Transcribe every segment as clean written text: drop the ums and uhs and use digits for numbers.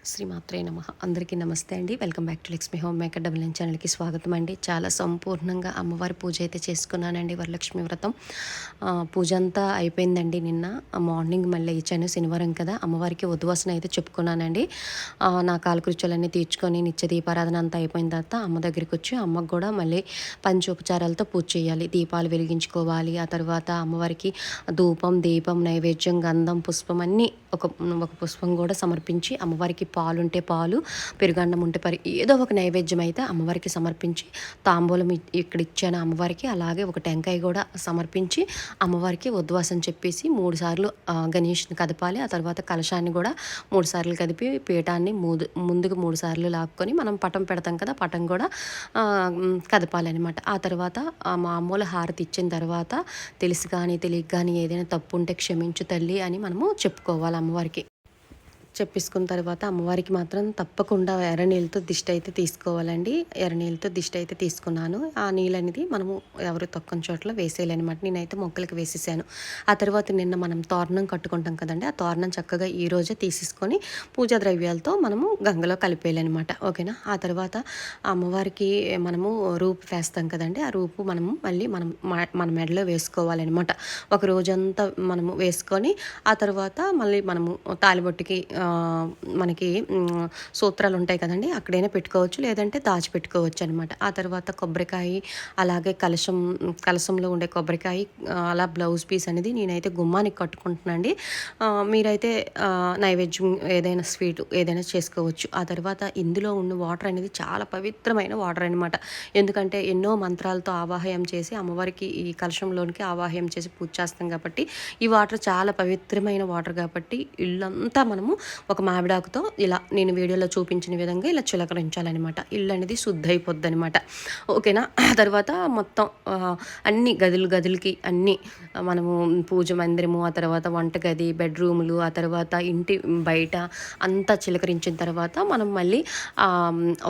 శ్రీమాత్రే నమః. అందరికీ నమస్తే అండి. Welcome back to Lakshmi home maker double nine ఛానల్కి స్వాగతం అండి. చాలా సంపూర్ణంగా అమ్మవారి పూజ అయితే చేసుకున్నానండి. వరలక్ష్మి వ్రతం పూజ అంతా అయిపోయిందండి. నిన్న మార్నింగ్ మళ్ళీ ఇచ్చాను, శనివారం కదా, అమ్మవారికి ఉద్వాసన అయితే చెప్పుకున్నానండి. నా కాలకృత్యాలన్నీ తీర్చుకొని నిత్య దీపారాధన అంతా అయిపోయిన తర్వాత అమ్మ దగ్గరికి వచ్చి అమ్మకు కూడా మళ్ళీ పంచోపచారాలతో పూజ చేయాలి. దీపాలు వెలిగించుకోవాలి. ఆ తర్వాత అమ్మవారికి ధూపం, దీపం, నైవేద్యం, గంధం, పుష్పం అన్నీ ఒక పుష్పం కూడా సమర్పించి అమ్మవారికి పాలుంటే పాలు, పెరుగన్నం ఉంటే ఏదో ఒక నైవేద్యం అయితే అమ్మవారికి సమర్పించి తాంబూలం ఇక్కడ ఇచ్చాను అమ్మవారికి. అలాగే ఒక టెంకాయ కూడా సమర్పించి అమ్మవారికి ఉద్వాసం చెప్పేసి 3 సార్లు గణేష్ని కదపాలి. ఆ తర్వాత కలశాన్ని కూడా 3 సార్లు కదిపి పీఠాన్ని ముందుకు 3 సార్లు లాక్కొని మనం పటం పెడతాం కదా, పటం కూడా కదపాలి అనమాట. ఆ తర్వాత మామూలు హారతి ఇచ్చిన తర్వాత తెలిసి కానీ తెలియక కానీ ఏదైనా తప్పు ఉంటే క్షమించు తల్లి అని మనము చెప్పుకోవాలి అమ్మవారికి. చెప్పేసుకున్న తర్వాత అమ్మవారికి మాత్రం తప్పకుండా ఎర్రనీళ్ళతో దిష్టి అయితే తీసుకోవాలండి. ఎర్రనీళ్ళతో దిష్టి అయితే తీసుకున్నాను. ఆ నీళ్ళు అనేది మనము ఎవరు తొక్కని చోట్ల వేసేయాలన్నమాట. నేనైతే మొక్కలకి వేసేసాను. ఆ తర్వాత నిన్న మనం తోరణం కట్టుకుంటాం కదండి, ఆ తోరణం చక్కగా ఈ రోజే తీసేసుకొని పూజా ద్రవ్యాలతో మనము గంగలో కలిపేయాలన్నమాట. ఓకేనా. ఆ తర్వాత అమ్మవారికి మనము రూపు వేస్తాం కదండి, ఆ రూపు మనము మళ్ళీ మన మెడలో వేసుకోవాలన్నమాట. ఒక రోజంతా మనము వేసుకొని ఆ తర్వాత మళ్ళీ మనము తాలిబొట్టుకి మనకి సూత్రాలు ఉంటాయి కదండి, అక్కడైనా పెట్టుకోవచ్చు, లేదంటే దాచిపెట్టుకోవచ్చు అనమాట. ఆ తర్వాత కొబ్బరికాయ, అలాగే కలశంలో ఉండే కొబ్బరికాయ, అలా బ్లౌజ్ పీస్ అనేది నేనైతే గుమ్మానికి కట్టుకుంటున్నానండి. మీరైతే నైవేద్యం ఏదైనా స్వీట్ ఏదైనా చేసుకోవచ్చు. ఆ తర్వాత ఇందులో ఉన్న వాటర్ అనేది చాలా పవిత్రమైన వాటర్ అనమాట. ఎందుకంటే ఎన్నో మంత్రాలతో ఆవాహయం చేసి అమ్మవారికి ఈ కలశంలోనికి ఆవాహయం చేసి పూజ చేస్తాం కాబట్టి ఈ వాటర్ చాలా పవిత్రమైన వాటర్ కాబట్టి ఇల్లంతా మనము ఒక మామిడాకుతో ఇలా నేను వీడియోలో చూపించిన విధంగా ఇలా చిలకరించాలన్నమాట. ఇల్లు అనేది శుద్ధ అయిపోద్ది అనమాట. ఓకేనా. ఆ తర్వాత మొత్తం అన్ని గదులకి అన్నీ మనము పూజ మందిరము, ఆ తర్వాత వంటగది, బెడ్రూములు, ఆ తర్వాత ఇంటి బయట అంతా చిలకరించిన తర్వాత మనం మళ్ళీ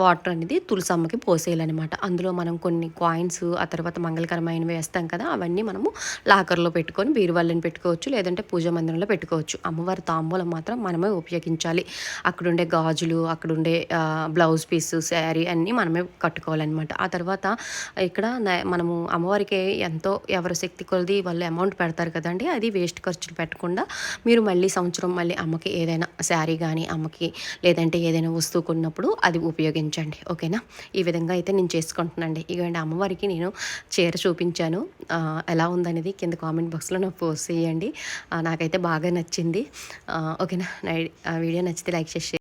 వాటర్ అనేది తులసమ్మకి పోసేయాలన్నమాట. అందులో మనం కొన్ని కాయిన్స్, ఆ తర్వాత మంగళకరమైనవి వేస్తాం కదా, అవన్నీ మనము లాకర్లో పెట్టుకొని బీరువాళ్ళని పెట్టుకోవచ్చు, లేదంటే పూజా మందిరంలో పెట్టుకోవచ్చు. అమ్మవారి తాంబూలం మాత్రం మనమే ఉపయోగించాలి. అక్కడుండే గాజులు, అక్కడుండే బ్లౌజ్ పీస్, శారీ అన్నీ మనమే కట్టుకోవాలన్నమాట. ఆ తర్వాత ఇక్కడ మనము అమ్మవారికి ఎంతో ఎవరి శక్తి కొలది వాళ్ళు అమౌంట్ పెడతారు కదండి, అది వేస్ట్ ఖర్చులు పెట్టకుండా మీరు మళ్ళీ సంవత్సరం మళ్ళీ అమ్మకి ఏదైనా శారీ కానీ అమ్మకి లేదంటే ఏదైనా వస్తువు కొన్నప్పుడు అది ఉపయోగించండి. ఓకేనా. ఈ విధంగా అయితే నేను చేసుకుంటున్నాండి. ఇవ్వండి అమ్మవారికి నేను చీర చూపించాను. ఎలా ఉందనేది కింద కామెంట్ బాక్స్లో నాకు పోస్ట్ చేయండి. నాకైతే బాగా నచ్చింది. ఓకేనా. వీడియో నచ్చితే లైక్ చేసి